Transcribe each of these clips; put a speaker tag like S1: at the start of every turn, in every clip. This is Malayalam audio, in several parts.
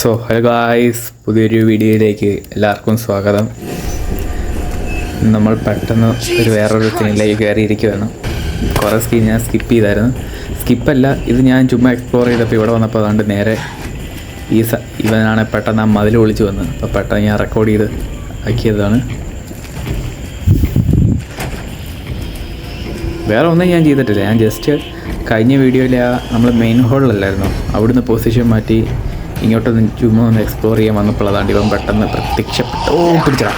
S1: ഹലോ ഗായ്സ്, പുതിയൊരു വീഡിയോയിലേക്ക് എല്ലാവർക്കും സ്വാഗതം. നമ്മൾ പെട്ടെന്ന് വേറൊരു സ്ക്രീനിലേക്ക് കയറിയിരിക്കുകയാണ്. കുറേ സ്ക്രീൻ ഞാൻ സ്കിപ്പ് ചെയ്തായിരുന്നു. സ്കിപ്പല്ല, ഇത് ഞാൻ ചുമ്മാ എക്സ്പ്ലോർ ചെയ്തപ്പോൾ ഇവിടെ വന്നപ്പോൾ അതുകൊണ്ട് നേരെ ഇവനാണ് പെട്ടെന്ന് ആ മതിൽ വിളിച്ച് വന്നത്. അപ്പോൾ പെട്ടെന്ന് ഞാൻ റെക്കോർഡ് ചെയ്ത് ആക്കിയതാണ്. വേറെ ഒന്നും ഞാൻ ചെയ്തിട്ടില്ല. ഞാൻ ജസ്റ്റ് കഴിഞ്ഞ വീഡിയോയിൽ നമ്മൾ മെയിൻ ഹോളിലല്ലായിരുന്നു, അവിടുന്ന് പൊസിഷൻ മാറ്റി ഇങ്ങോട്ടൊന്ന് ചുമ്മാ ഒന്ന് എക്സ്പ്ലോർ ചെയ്യാൻ വന്നപ്പോൾ അതാണ്ട് ഇവൻ പെട്ടെന്ന് പ്രത്യക്ഷപ്പെട്ടു. പിടിച്ചാ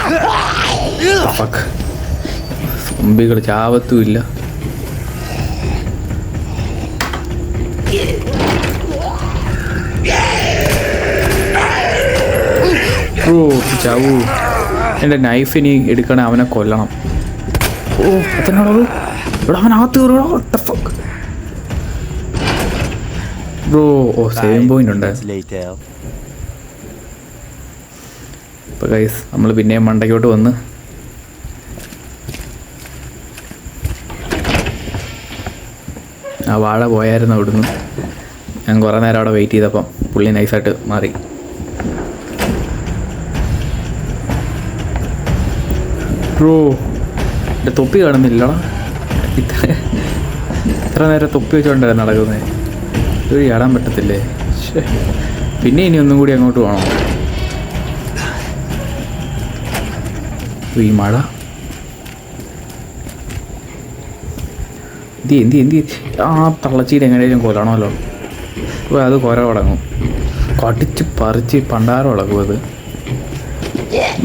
S1: സോംബികൾ ചാവത്തുമില്ല. ചാവൂ. എൻ്റെ നൈഫ് ഇനി എടുക്കണേ, അവനെ കൊല്ലണം. അത്തനാണത് ഇവിടെ അവനകത്ത് കയറുക. ബ്രോ, സെയിം പോയിന്റ് ഉണ്ട്. ഇപ്പോൾ ഗൈസ് നമ്മൾ പിന്നെയും മണ്ടയ്ക്കോട്ട് വന്ന് ആ വാഴ പോയായിരുന്നു അവിടുന്ന്. ഞാൻ കുറേ നേരം അവിടെ വെയിറ്റ് ചെയ്തപ്പം പുള്ളി നൈസായിട്ട് മാറി. ബ്രോ, എൻ്റെ തൊപ്പി കാണുന്നില്ലടാ. ഇത്ര നേരം തൊപ്പി വെച്ചോണ്ടായിരുന്നു നടക്കുന്നത്. ഇത് ചാടാൻ പറ്റത്തില്ലേ? പിന്നെ ഇനി ഒന്നും കൂടി അങ്ങോട്ട് പോകണം. ഈ മഴ എന്തി ആ തള്ളച്ചീട് എങ്ങനെയും കൊല്ലണമല്ലോ. അത് കുര തുടങ്ങും, കടിച്ച് പറിച്ച് പണ്ടാരം ഇളകും അത്.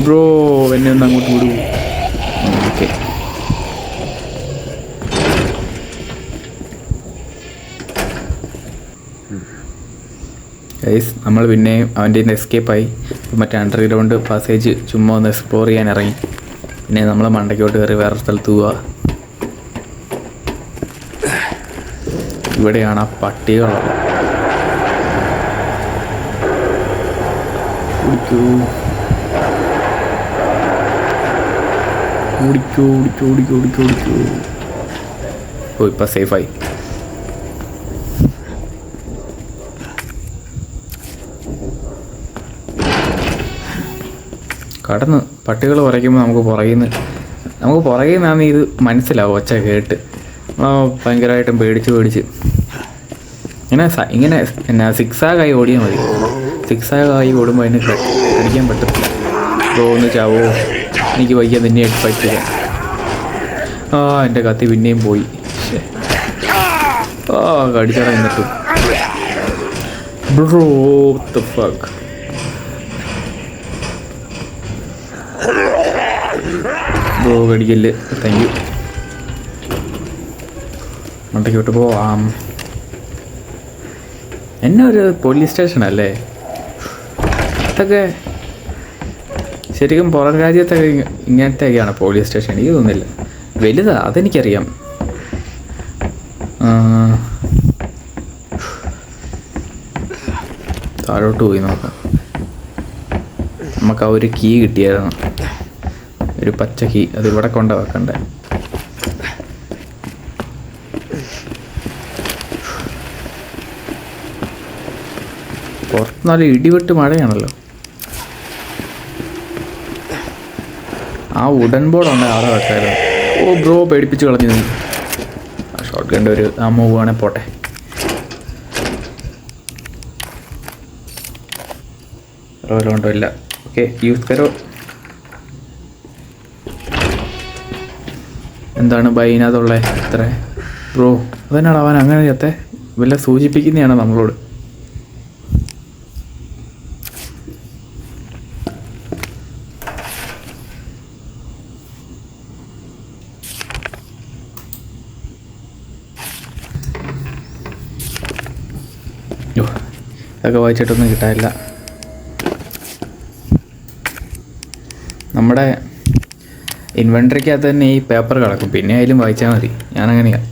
S1: ബ്രോ, എന്നെ ഒന്ന് അങ്ങോട്ട് വിടൂ. ഓക്കെ, ഗൈസ് നമ്മൾ പിന്നെയും അവൻ്റെ എസ്കേപ്പായി. മറ്റേ അണ്ടർഗ്രൗണ്ട് പാസേജ് ചുമ്മാ ഒന്ന് എക്സ്പ്ലോർ ചെയ്യാൻ ഇറങ്ങി. പിന്നെ നമ്മൾ മണ്ടയ്ക്കോട്ട് കയറി വേറെ സ്ഥലത്ത് പോവുക. ഇവിടെയാണ് ആ പട്ടികളുള്ളത്. ഓടിക്കൂ. ഓ, ഇപ്പം സേഫായി. കടന്ന് പട്ടികൾ കുറയ്ക്കുമ്പോൾ നമുക്ക് പുറകിൽ നിന്നാണ് ഇത് മനസ്സിലാവും. ഒച്ച കേട്ട് ഭയങ്കരമായിട്ടും പേടിച്ച് ഇങ്ങനെ എന്നാ സിക്സാഗായി ഓടിയാൽ മതി. സിക്സാഗായി ഓടുമ്പോൾ അതിന് കടിക്കാൻ പറ്റത്തില്ല. ഒന്ന് ചാവോ, എനിക്ക് വയ്യ നിന്നെ എക്സ്പെക്ട് ചെയ്യാം. എൻ്റെ കത്തി പിന്നെയും പോയി. കടിച്ചട എന്നിട്ടും. Bro, what the fuck? Bro കടിക്കല്. Thank you. മണ്ടയ്ക്കോട്ട് പോവാം. എന്നെ ഒരു പോലീസ് സ്റ്റേഷനല്ലേ ഇതൊക്കെ? ശരിക്കും പുറം രാജ്യത്തൊക്കെ ഇങ്ങനത്തെയൊക്കെയാണ് പോലീസ് സ്റ്റേഷൻ. എനിക്ക് തോന്നുന്നില്ല വലുതാ, അതെനിക്കറിയാം. താഴോട്ട് പോയി നോക്കാം. നമുക്ക് ആ ഒരു കീ കിട്ടിയായിരുന്നു, ഒരു പച്ച കീ. അത് ഇവിടെ കൊണ്ട് വെക്കണ്ടേ? പുറത്ത് നല്ല ഇടിവെട്ട് മഴയാണല്ലോ. ആ വുഡൻ ബോർഡുണ്ട്, അവിടെ വെക്കായിരുന്നു. ഓ ബ്രോ, പേടിപ്പിച്ച് കളഞ്ഞു നീ. ആ ഷോട്ട് ഗണ്ട് ഒരു മൂവ് ആണെ പോട്ടെ. റോലുണ്ടോ? ഇല്ല. ഓക്കെ, യൂസ് കരോ. എന്താണ് ബൈനകത്തുള്ള ഇത്ര? ബ്രോ, അതന്നെയാണ് അവൻ അങ്ങനെ ചത്തെ. വല്ല സൂചിപ്പിക്കുന്നതാണ് നമ്മളോട്. ഇതൊക്കെ വായിച്ചിട്ടൊന്നും കിട്ടാനില്ല. നമ്മുടെ ഇൻവെൻട്രിക്കകത്ത് തന്നെ ഈ പേപ്പർ കിടക്കും, പിന്നെ അതിലും വായിച്ചാൽ മതി. ഞാനങ്ങനെയാണ്.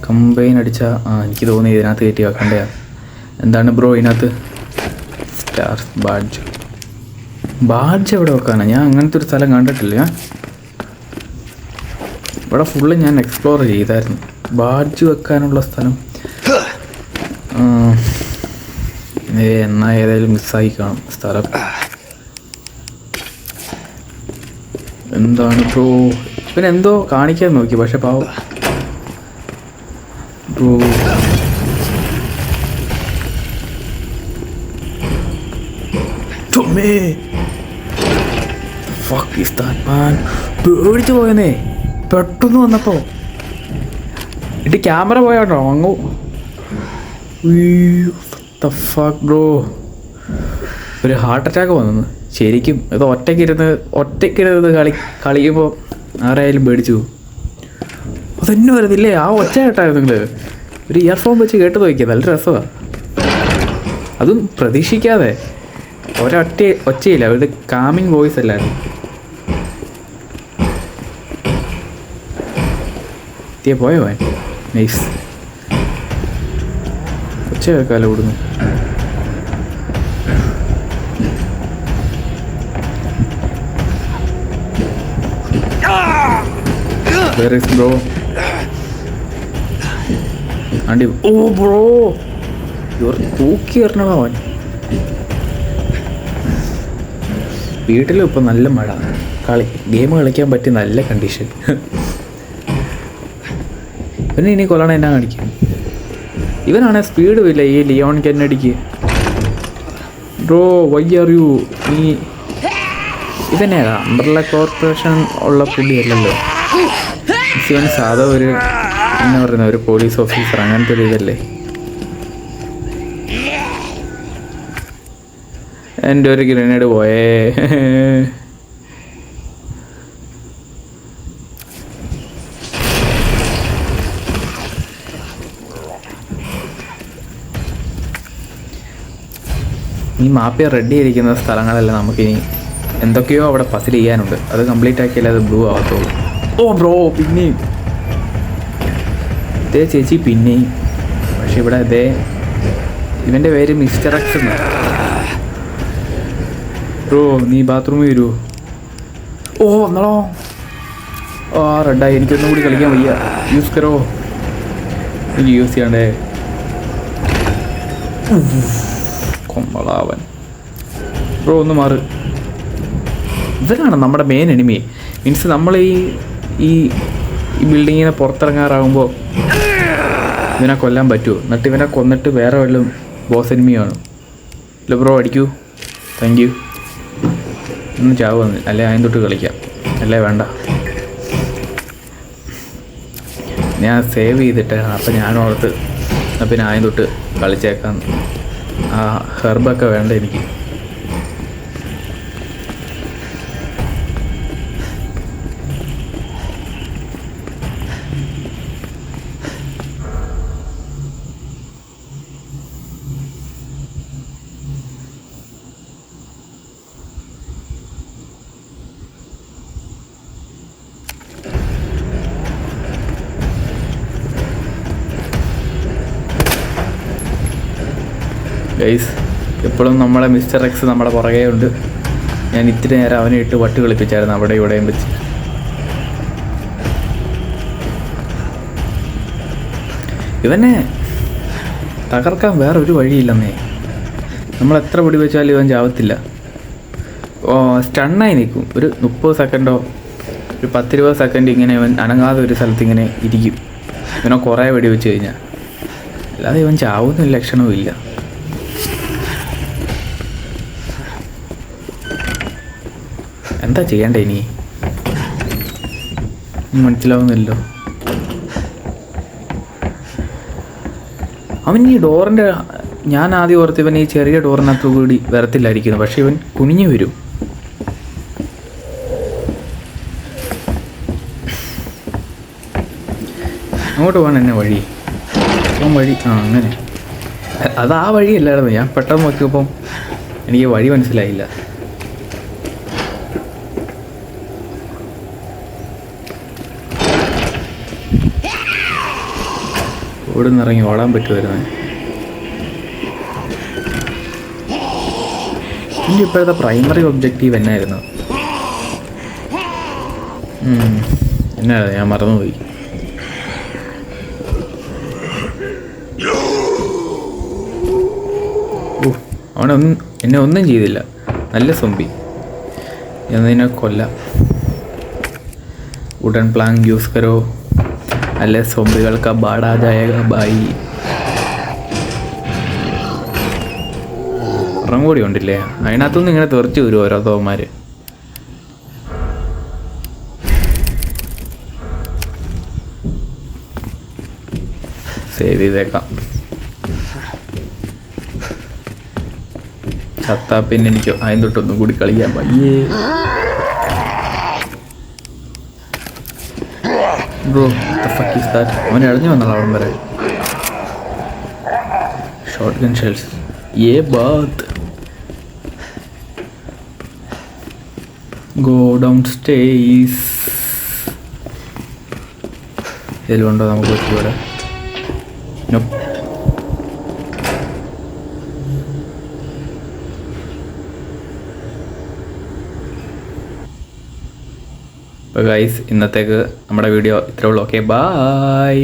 S1: കമ്പൈൻ അടിച്ചാൽ എനിക്ക് തോന്നി ഇതിനകത്ത് കയറ്റി വെക്കണ്ടതാണ്. എന്താണ് ബ്രോ ഇതിനകത്ത്? സ്റ്റാർ ബാഡ്ജ് എവിടെ വെക്കാനാണ്? ഞാൻ അങ്ങനത്തെ ഒരു സ്ഥലം കണ്ടിട്ടില്ല. ഇവിടെ ഫുള്ള് ഞാൻ എക്സ്പ്ലോർ ചെയ്തായിരുന്നു. ബാഡ്ജ് വെക്കാനുള്ള സ്ഥലം എന്നാ ഏതായാലും മിസ്സായി കാണും സ്ഥലം. എന്താണ് ബ്രോ? പിന്നെ എന്തോ കാണിക്കാൻ നോക്കി, പക്ഷെ പാവം ബ്രോ. പേടിച്ചു പോയെന്നേ പെട്ടെന്ന് വന്നപ്പോ. ഇട്ട് ക്യാമറ പോയാട്ടോ അങ്ങ്. ബ്രോ ഒരു ഹാർട്ട് അറ്റാക്ക് വന്നു ശരിക്കും. ഇത് ഒറ്റയ്ക്കിരുന്ന് കളിക്കുമ്പോൾ ആരായാലും പേടിച്ചു പോകും. അതെന്നെ വരുന്നില്ലേ ആ ഒച്ച കേട്ടായിരുന്നു. നിങ്ങൾ ഒരു ഇയർഫോൺ വെച്ച് കേട്ട് നോക്കിയാൽ നല്ല രസമാണ്. അതും പ്രതീക്ഷിക്കാതെ ഒച്ചയില്ല, ഒരു കാമിങ് വോയിസ് അല്ലായിരുന്നു. പോയോ നൈസ്. ഒച്ച കേൾക്കാലോ ഇവിടുന്ന്. Where is bro? Andy, oh bro, you're തൂക്കി എറിഞ്ഞതാ അവൻ. വീട്ടിലും ഇപ്പം നല്ല മഴ, ഗെയിം കളിക്കാൻ പറ്റിയ നല്ല കണ്ടീഷൻ. പിന്നെ ഇനി കൊല്ലണ എന്നാ കാണിക്കും. ഇവനാണെ സ്പീഡും ഇല്ല ഈ ലിയോൺ കെന്നഡിക്ക്. Bro why are you? നീ ഇതന്നെയാ അംബ്രല്ല കോർപ്പറേഷൻ ഉള്ള പുള്ളിയല്ലല്ലോ. ഇവൻ സാധാ ഒരു എന്നാ പറയുന്ന ഒരു പോലീസ് ഓഫീസർ, അങ്ങനത്തെ ഒരു ഇതല്ലേ. എൻ്റെ ഒരു ഗ്രനേഡ് പോയേ. ഈ മാപ്പിയ റെഡി ആയിരിക്കുന്ന സ്ഥലങ്ങളെല്ലാം നമുക്കിനി എന്തൊക്കെയോ അവിടെ പസിൽ ചെയ്യാനുണ്ട്. അത് കംപ്ലീറ്റ് ആക്കിയാലേ അത് ബ്ലൂ ആവത്തുള്ളൂ. ഓ ബ്രോ പിന്നെയും ഇതേ ചേച്ചി പിന്നെയും. പക്ഷെ ഇവിടെ അതേ ഇവൻ്റെ പേര് മിസ്റ്റർ എക്സ് എന്നാ. ബ്രോ നീ ബാത്റൂമിൽ വരുമോ? ഓ വന്നോളോ. ആ റെഡായി, എനിക്കൊന്നും കൂടി കളിക്കാൻ വയ്യ. യൂസ് കരോ. എനിക്ക് യൂസ് ചെയ്യണ്ടേ. കൊമ്പളാവൻ. ബ്രോ ഒന്ന് മാറ്. ഇവരാണ് നമ്മുടെ മെയിൻ എനിമി. മീൻസ് നമ്മൾ ഈ ബിൽഡിങ്ങിനെ പുറത്തിറങ്ങാറാകുമ്പോൾ ഇവനെ കൊല്ലാൻ പറ്റുമോ? എന്നിട്ട് ഇവനെ കൊന്നിട്ട് വേറെ വല്ലതും ബോസ് എനിമിയാണ്. ഇല്ല ബ്രോ അടിക്കൂ. Thank you. ഒന്നും ചാവ് വന്ന് അല്ലേ അതിന് തൊട്ട് കളിക്കാം. അല്ലേ വേണ്ട, ഞാൻ സേവ് ചെയ്തിട്ട്. അപ്പം ഞാൻ ഓർത്ത് പിന്നെ അതിന് തൊട്ട് കളിച്ചേക്കാം. ആ ഹെർബൊക്കെ വേണ്ട എനിക്ക്. ഗൈസ് എപ്പോഴും നമ്മളെ മിസ്റ്റർ എക്സ് നമ്മുടെ പുറകെ ഉണ്ട്. ഞാൻ ഇത്തിരി നേരം അവനെ ഇട്ട് വട്ട് കളിപ്പിച്ചായിരുന്നു അവിടെ ഇവിടെയും വെച്ച്. ഇവനെ തകർക്കാൻ വേറൊരു വഴിയില്ലെന്നേ. നമ്മൾ എത്ര പിടി വെച്ചാലും ഇവൻ ചാവത്തില്ല. സ്റ്റണ്ണായി നിൽക്കും. ഒരു 30 സെക്കൻഡോ ഒരു 10-20 സെക്കൻഡ് ഇങ്ങനെ ഇവൻ അനങ്ങാതെ ഒരു സ്ഥലത്ത് ഇങ്ങനെ ഇരിക്കും. ഇവനെ കുറേ വെടി വെച്ച് കഴിഞ്ഞാൽ. അല്ലാതെ ഇവൻ ചാവുന്ന ലക്ഷണവും ഇല്ല. എന്താ ചെയ്യണ്ടേ ഇനി മനസ്സിലാവുന്നില്ലോ. അവൻ ഈ ഡോറിൻ്റെ, ഞാൻ ആദ്യം ഓർത്ത് ഇവൻ ഈ ചെറിയ ഡോറിനകത്ത് കൂടി വരത്തില്ലായിരിക്കുന്നു. പക്ഷെ ഇവൻ കുനിഞ്ഞു വരും. അങ്ങോട്ട് പോകാൻ എന്നെ വഴി വഴി അങ്ങനെ. അത് ആ വഴിയല്ലായിരുന്നു. ഞാൻ പെട്ടെന്ന് നോക്കിയപ്പം എനിക്ക് വഴി മനസ്സിലായില്ല. ഇവിടെ നിന്ന് ഇറങ്ങി ഓടാൻ പറ്റുമായിരുന്നേ. എൻ്റെ ഇപ്പോഴത്തെ പ്രൈമറി ഒബ്ജക്റ്റീവ് എന്നായിരുന്നു? എന്നാ ഞാൻ മറന്നുപോയി. എന്നെ ഒന്നും ചെയ്തില്ല. നല്ല സോംബി. എന്നതിനെ കൊല്ലാം. വുഡൻ പ്ലാങ്ക് യൂസ് കരോ അല്ലെ സോംബികൾക്ക് ബാടാ ജായേഗാ ബായി. ഒരെണ്ണം കൂടി ഉണ്ടില്ലേ, അതിനകത്തുനിന്ന് ഇങ്ങനെ തെറിച്ച് വരും ഓരോ തോമാർ. സേവ് ചെയ്തേക്കാം. ചത്താ പിന്നെ എനിക്ക് അതിന് തൊട്ടൊന്നും കൂടി കളിക്കാൻ പയ്യേ. ബ്രോ അവനെ അടഞ്ഞു വന്നാൽ അവിടെ വരെ. Shot gun shells a bath. Go down stairs. ഇതിലുണ്ടോ നമുക്ക് പറ്റിയൂടെ? അപ്പോൾ ഗൈസ്, ഇന്നത്തേക്ക് നമ്മുടെ വീഡിയോ ഇത്രേ ഉള്ളൂ. Okay, by.